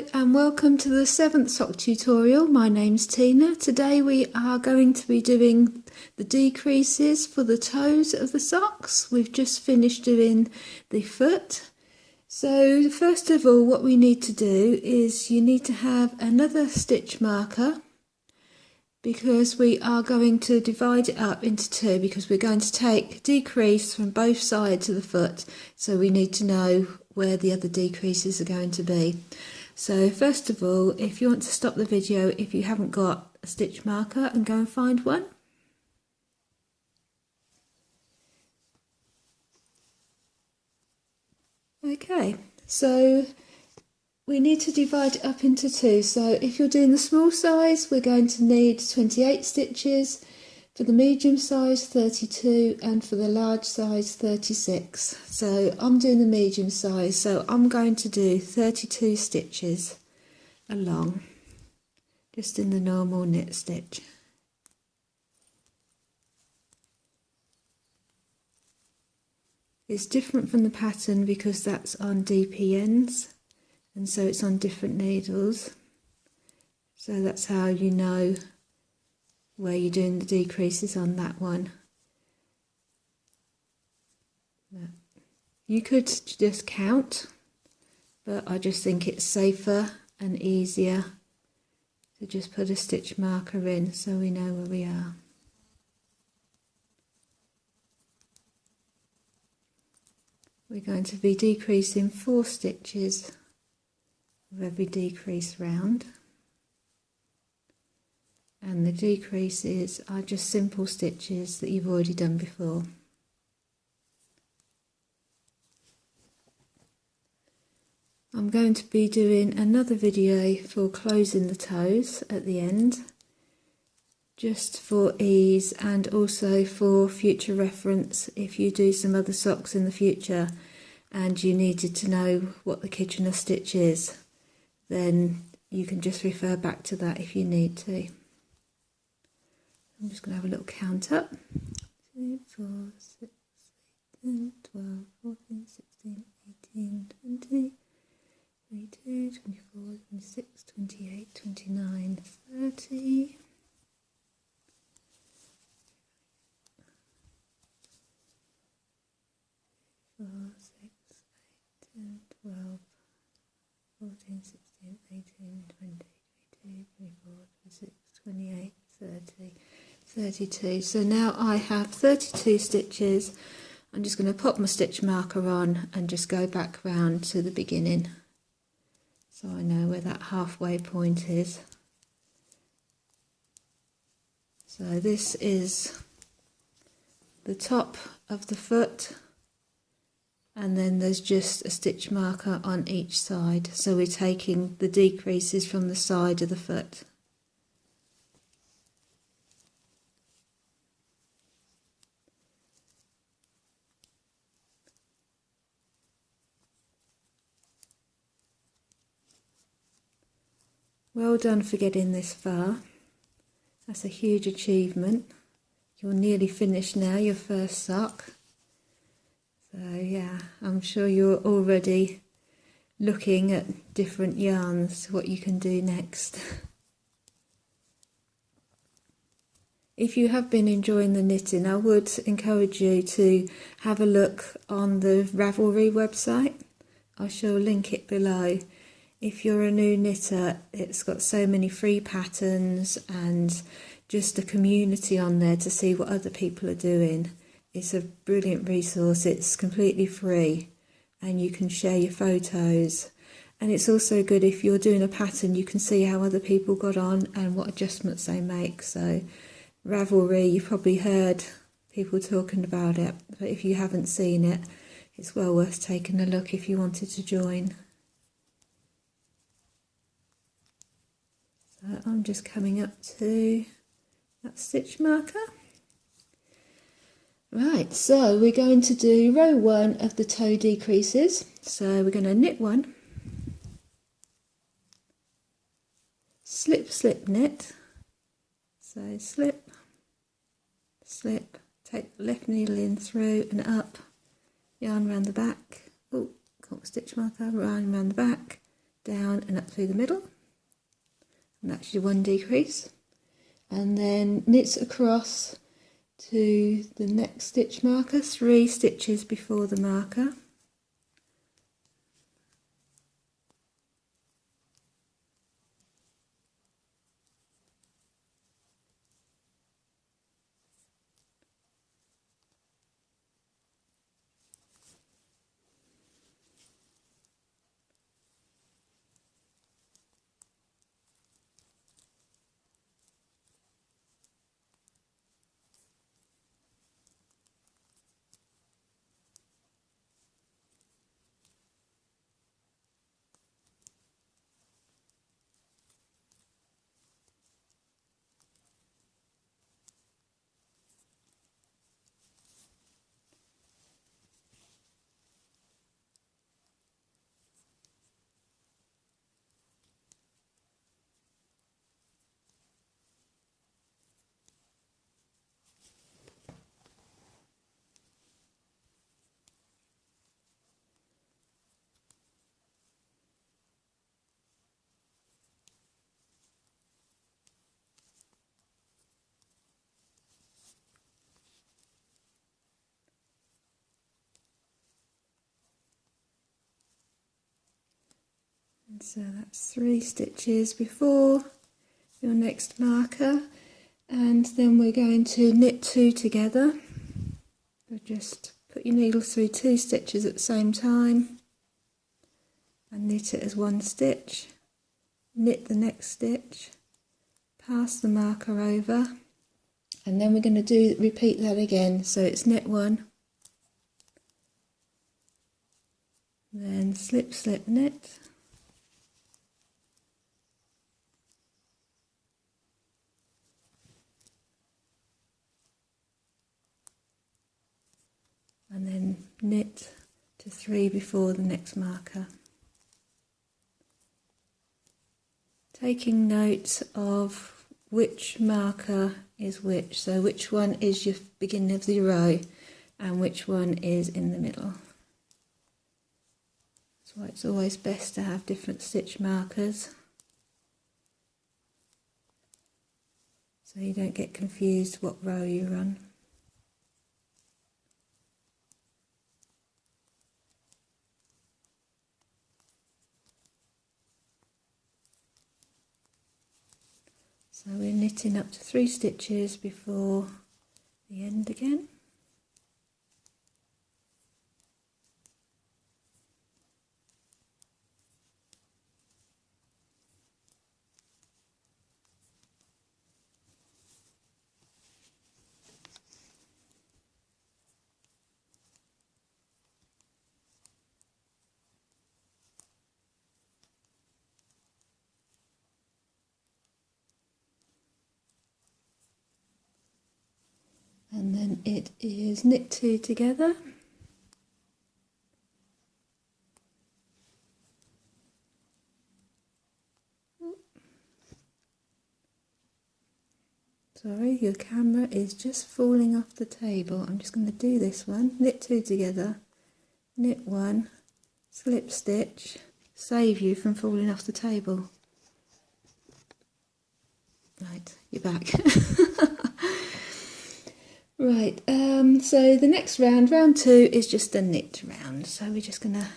Hello and welcome to the 7th sock tutorial. My name's Tina. Today we are going to be doing the decreases for the toes of the socks. We've just finished doing the foot. So first of all, what we need to do is you need to have another stitch marker, because we are going to divide it up into two, because we're going to take decrease from both sides of the foot, so we need to know where the other decreases are going to be. So first of all, if you want to stop the video if you haven't got a stitch marker and go and find one. Okay, so we need to divide it up into two. So if you're doing the small size, we're going to need 28 stitches, for the medium size 32, and for the large size 36. So I'm doing the medium size, so I'm going to do 32 stitches along, just in the normal knit stitch. It's different from the pattern because that's on DPNs, and so it's on different needles, so that's how you know where you're doing the decreases on that one. You could just count, but I just think it's safer and easier to just put a stitch marker in so we know where we are. We're going to be decreasing 4 stitches of every decrease round, and the decreases are just simple stitches that you've already done before. I'm going to be doing another video for closing the toes at the end, just for ease and also for future reference if you do some other socks in the future and you needed to know what the Kitchener stitch is, then you can just refer back to that if you need to. I'm just going to have a little count up. 2, 4, 6, 8, 10, 12, 14, 16, 18, 20, 22, 24, 26, 28, 29, 30. 4, 6, 8, 10, 12, 14, 16, 18, 20, 22, 24, 26, 28, 30, 32. So now I have 32 stitches. I'm just going to pop my stitch marker on and just go back round to the beginning, so I know where that halfway point is. So this is the top of the foot, and then there's just a stitch marker on each side, so we're taking the decreases from the side of the foot. Well done for getting this far. That's a huge achievement. You're nearly finished now, your first sock. So yeah, I'm sure you're already looking at different yarns, what you can do next. If you have been enjoying the knitting, I would encourage you to have a look on the Ravelry website. I shall link it below. If you're a new knitter, it's got so many free patterns and just a community on there to see what other people are doing. It's a brilliant resource. It's completely free and you can share your photos. And it's also good if you're doing a pattern, you can see how other people got on and what adjustments they make. So Ravelry, you've probably heard people talking about it, but if you haven't seen it, it's well worth taking a look if you wanted to join. So I'm just coming up to that stitch marker. Right, so we're going to do row 1 of the toe decreases. So we're going to knit 1, slip, slip, knit. So slip, slip, take the left needle in through and up, yarn around the back. Oh, got my stitch marker, yarn around the back, down and up through the middle, and that's your one decrease, and then knit across to the next stitch marker, 3 stitches before the marker. And so that's 3 stitches before your next marker, and then we're going to knit 2 together. So just put your needle through 2 stitches at the same time and knit it as 1 stitch, knit the next stitch, pass the marker over, and then we're going to repeat that again. So it's knit 1, then slip, slip, knit, and then knit to 3 before the next marker. Taking note of which marker is which, so which one is your beginning of the row and which one is in the middle. That's why it's always best to have different stitch markers, so you don't get confused what row you're on. So we're knitting up to 3 stitches before the end again. And then it is knit 2 together, sorry, your camera is just falling off the table. I'm just going to do this one, knit 2 together, knit 1, slip stitch, save you from falling off the table. Right, you're back. Right, so the next round, round 2, is just a knit round. So we're just going to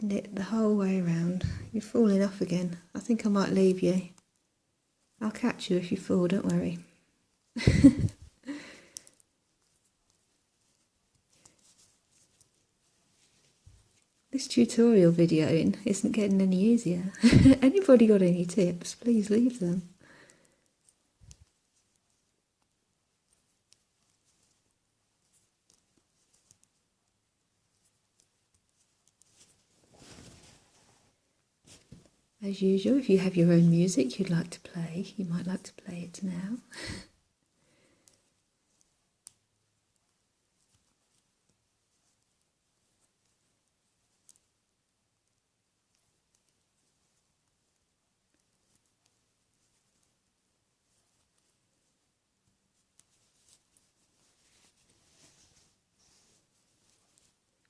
knit the whole way around. You're falling off again. I think I might leave you. I'll catch you if you fall, don't worry. This tutorial videoing isn't getting any easier. Anybody got any tips? Please leave them. As usual, if you have your own music you'd like to play, you might like to play it now.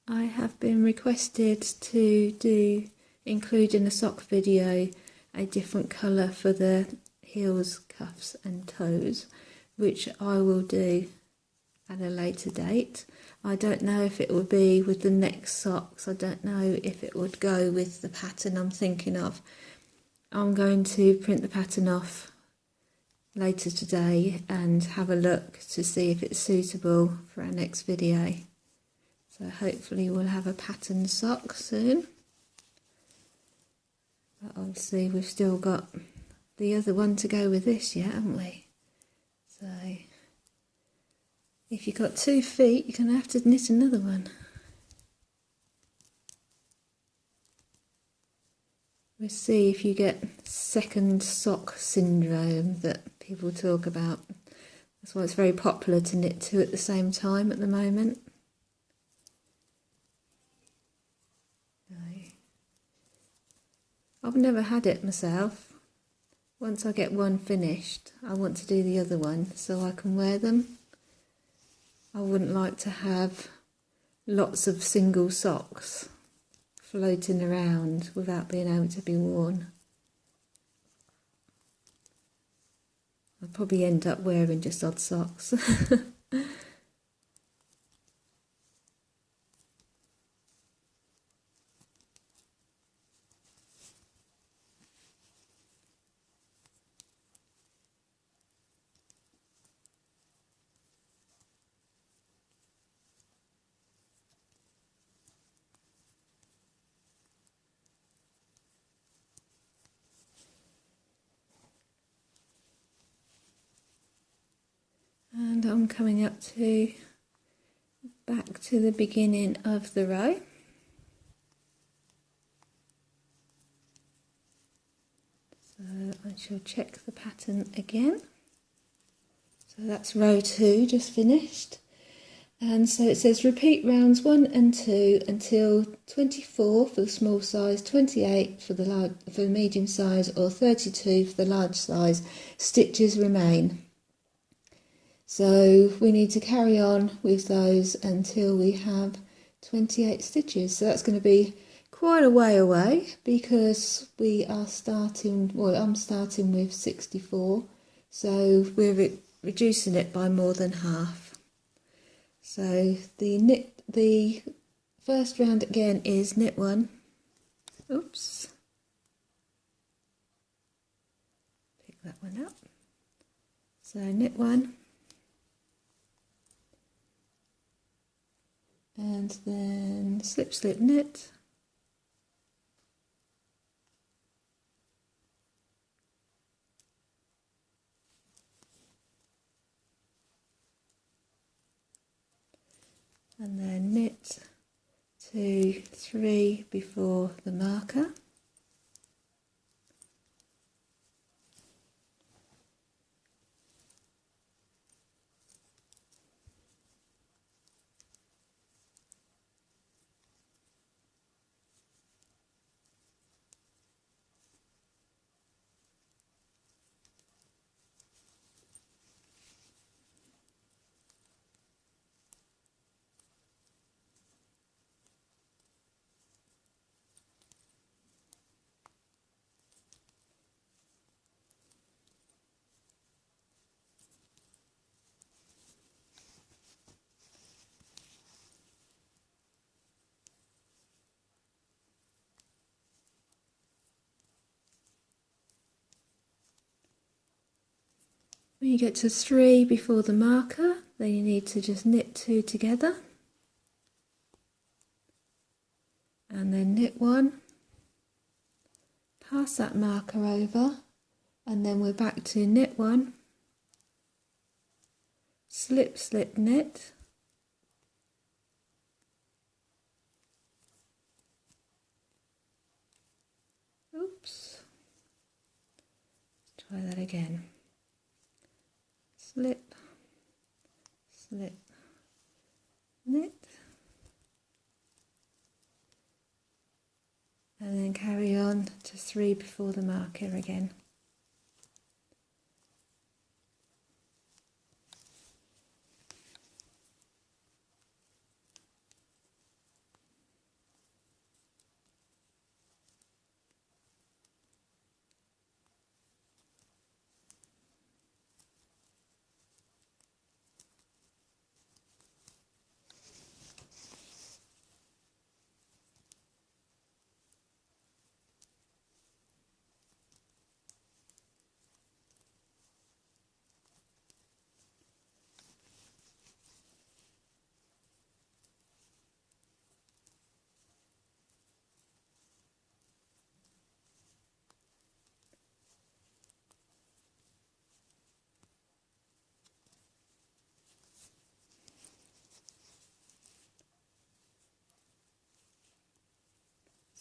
I have been requested to do include in a sock video a different colour for the heels, cuffs and toes, which I will do at a later date. I don't know if it will be with the next socks. I don't know if it would go with the pattern I'm thinking of. I'm going to print the pattern off later today and have a look to see if it's suitable for our next video. So hopefully we'll have a pattern sock soon. But obviously we've still got the other one to go with this yet, haven't we? So if you've got 2 feet, you're going to have to knit another one. We'll see if you get second sock syndrome that people talk about. That's why it's very popular to knit 2 at the same time at the moment. I've never had it myself. Once I get one finished, I want to do the other one so I can wear them. I wouldn't like to have lots of single socks floating around without being able to be worn. I'll probably end up wearing just odd socks. And I'm coming up to back to the beginning of the row. So I shall check the pattern again. So that's row 2 just finished. And so it says repeat rounds 1 and 2 until 24 for the small size, 28 for the medium size, or 32 for the large size. Stitches remain. So we need to carry on with those until we have 28 stitches. So that's going to be quite a way away because we are starting, well, I'm starting with 64. So we're reducing it by more than half. So the first round again is knit 1. Oops. Pick that one up. So knit 1. And then slip, slip, knit. And then knit 2, 3 before the marker. When you get to 3 before the marker, then you need to just knit 2 together. And then knit 1. Pass that marker over. And then we're back to knit 1. Slip, slip, knit. Oops. Let's try that again. Slip, slip, knit, and then carry on to 3 before the marker again.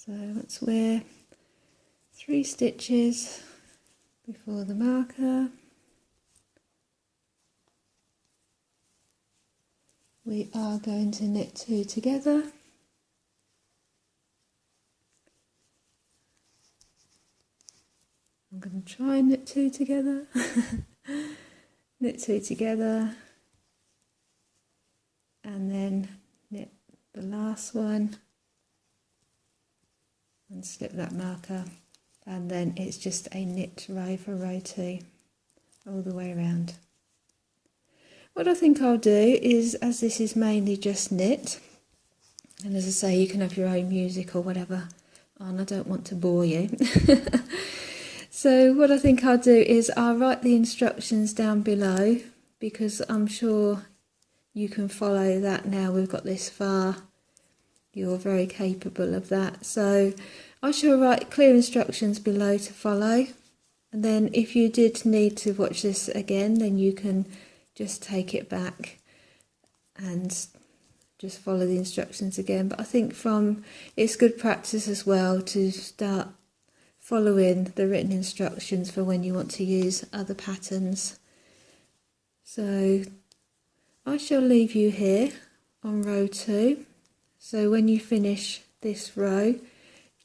So once we're 3 stitches before the marker, we are going to knit 2 together. I'm going to try and knit 2 together. Knit 2 together, and then knit the last one and slip that marker, and then it's just a knit row for row 2 all the way around. What I think I'll do is, as this is mainly just knit, and as I say, you can have your own music or whatever on, I don't want to bore you. So what I think I'll do is I'll write the instructions down below, because I'm sure you can follow that now we've got this far. You're very capable of that. So I shall write clear instructions below to follow, and then if you did need to watch this again, then you can just take it back and just follow the instructions again. But I think it's good practice as well to start following the written instructions for when you want to use other patterns. So I shall leave you here on row 2. So when you finish this row,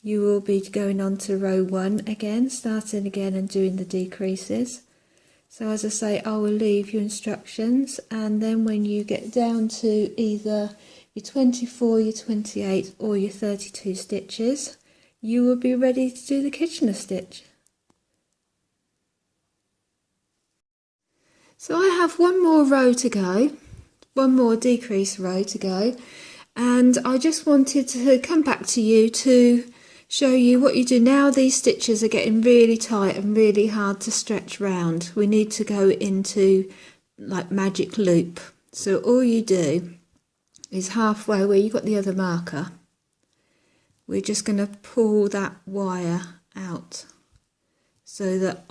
you will be going on to row 1 again, starting again and doing the decreases. So as I say, I will leave you instructions, and then when you get down to either your 24, your 28 or your 32 stitches, you will be ready to do the Kitchener stitch. So I have one more row to go, one more decrease row to go, and I just wanted to come back to you to show you what you do now. These stitches are getting really tight and really hard to stretch round. We need to go into like magic loop. So all you do is halfway where you've got the other marker, we're just going to pull that wire out so that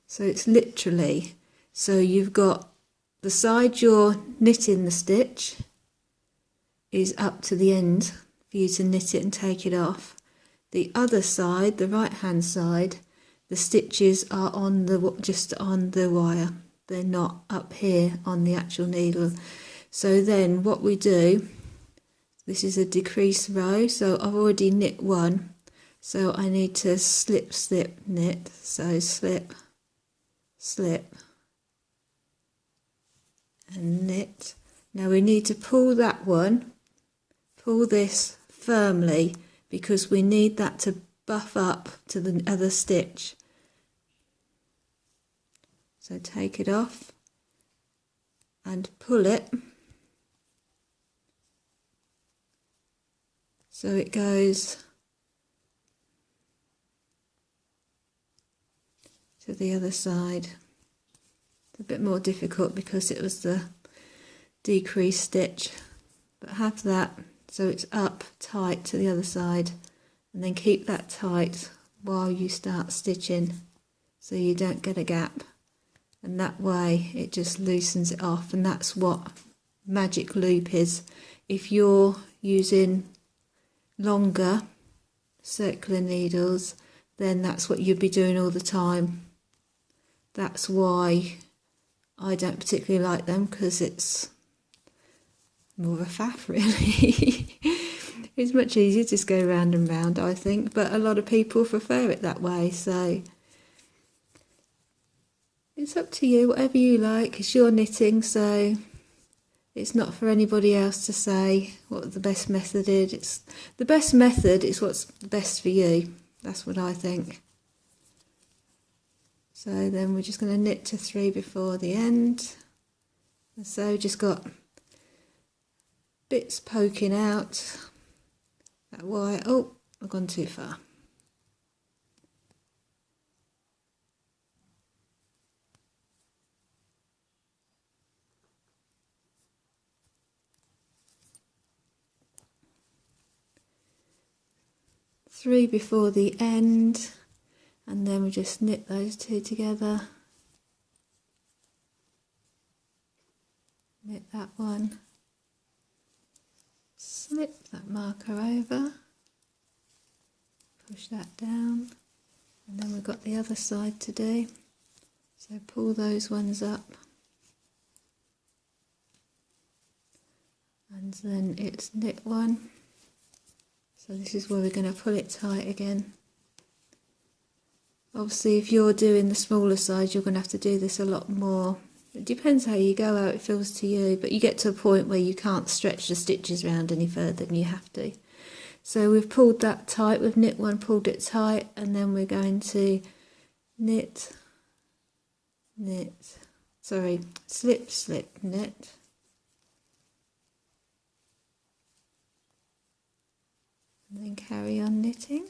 so it's literally, so you've got the side you're knitting the stitch is up to the end for you to knit it and take it off. The other side, the right hand side, the stitches are on just on the wire. They're not up here on the actual needle. So then what we do, this is a decrease row, so I've already knit 1, so I need to slip, slip, knit. So slip, slip and knit. Now we need to pull that one, pull this firmly, because we need that to buff up to the other stitch. So take it off and pull it so it goes to the other side. It's a bit more difficult because it was the decrease stitch, but have that so it's up tight to the other side, and then keep that tight while you start stitching so you don't get a gap, and that way it just loosens it off. And that's what magic loop is. If you're using longer circular needles, then that's what you'd be doing all the time. That's why I don't particularly like them, because it's more of a faff really. It's much easier to just go round and round, I think, but a lot of people prefer it that way, so it's up to you, whatever you like. It's your knitting, so it's not for anybody else to say what the best method is. It's the best method is what's best for you. That's what I think. So then we're just going to knit to 3 before the end. And so just got bits poking out that wire. Oh, I've gone too far. Three before the end, and then we just knit those 2 together. Knit that one, slip, flip that marker over, push that down, and then we've got the other side to do. So pull those ones up, and then it's knit one. So this is where we're going to pull it tight again. Obviously if you're doing the smaller size, you're going to have to do this a lot more. It depends how you go, how it feels to you, but you get to a point where you can't stretch the stitches around any further than you have to. So we've pulled that tight, we've knit one, pulled it tight, and then we're going to knit, slip, slip, knit. And then carry on knitting.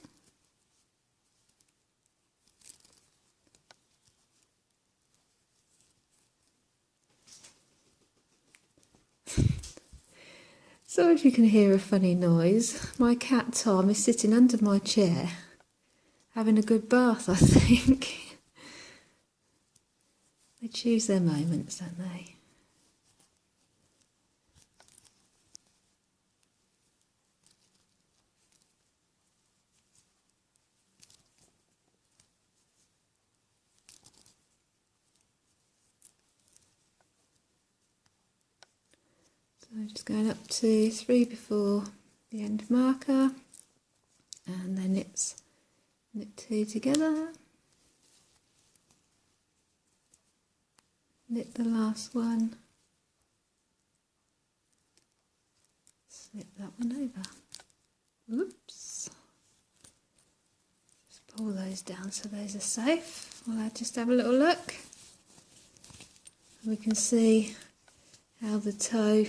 Sorry if you can hear a funny noise. My cat Tom is sitting under my chair, having a good bath, I think. They choose their moments, don't they? So just going up to 3 before the end marker, and then it's knit 2 together, knit the last one, slip that one over. Oops. Just pull those down so those are safe. Well, I'll just have a little look. We can see how the toe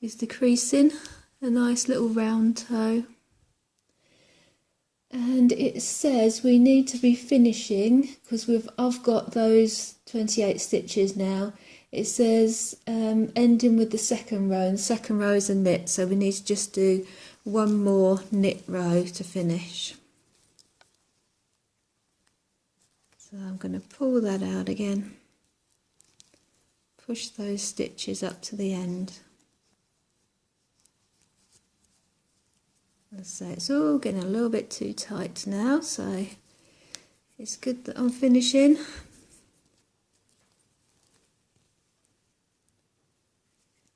is decreasing, a nice little round toe. And it says we need to be finishing, because I've got those 28 stitches now. It says ending with the second row, and the second row is a knit, so we need to just do one more knit row to finish. So I'm going to pull that out again, push those stitches up to the end. So it's all getting a little bit too tight now, so it's good that I'm finishing.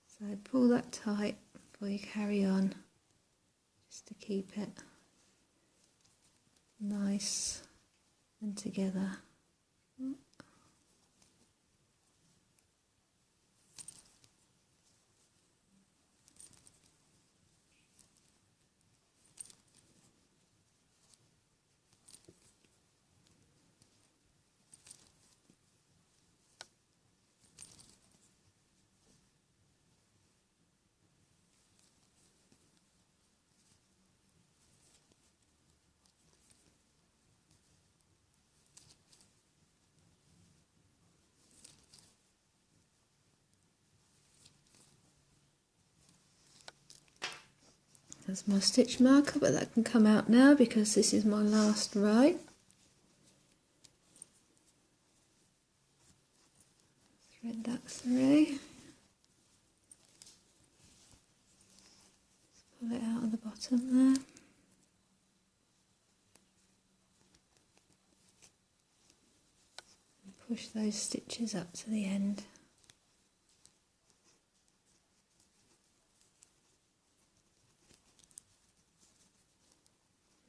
So pull that tight before you carry on, just to keep it nice and together. That's my stitch marker, but that can come out now because this is my last row. Thread that through. Just pull it out of the bottom there. And push those stitches up to the end.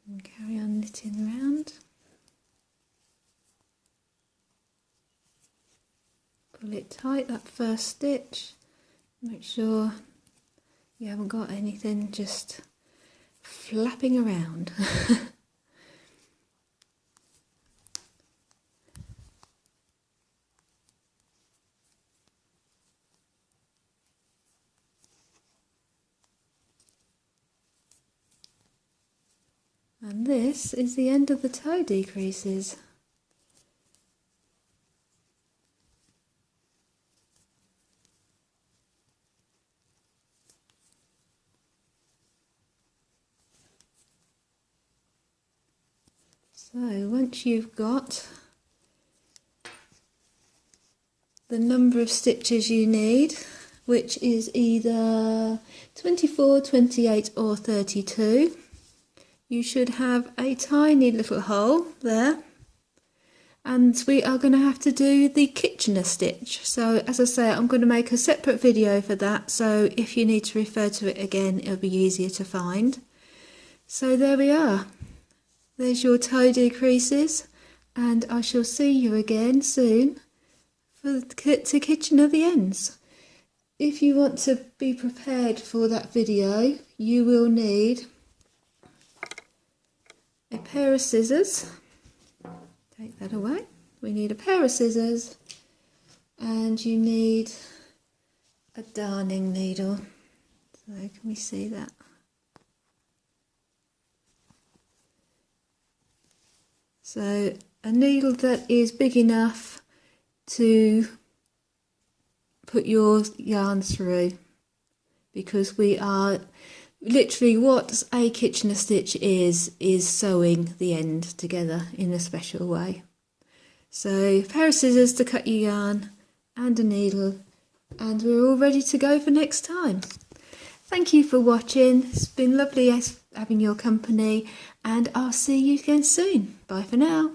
And carry on knitting around. Pull it tight, that first stitch. Make sure you haven't got anything just flapping around. And this is the end of the toe decreases. So once you've got the number of stitches you need, which is either 24, 28 or 32. You should have a tiny little hole there. And we are going to have to do the Kitchener stitch. So as I say, I'm going to make a separate video for that, so if you need to refer to it again, it'll be easier to find. So there we are. There's your toe decreases, and I shall see you again soon for to Kitchener the ends. If you want to be prepared for that video, you will need a pair of scissors. Take that away. We need a pair of scissors, and you need a darning needle. So can we see that? So a needle that is big enough to put your yarn through, because we are literally, what a Kitchener stitch is sewing the end together in a special way. So a pair of scissors to cut your yarn and a needle, and we're all ready to go for next time. Thank you for watching. It's been lovely having your company, and I'll see you again soon. Bye for now.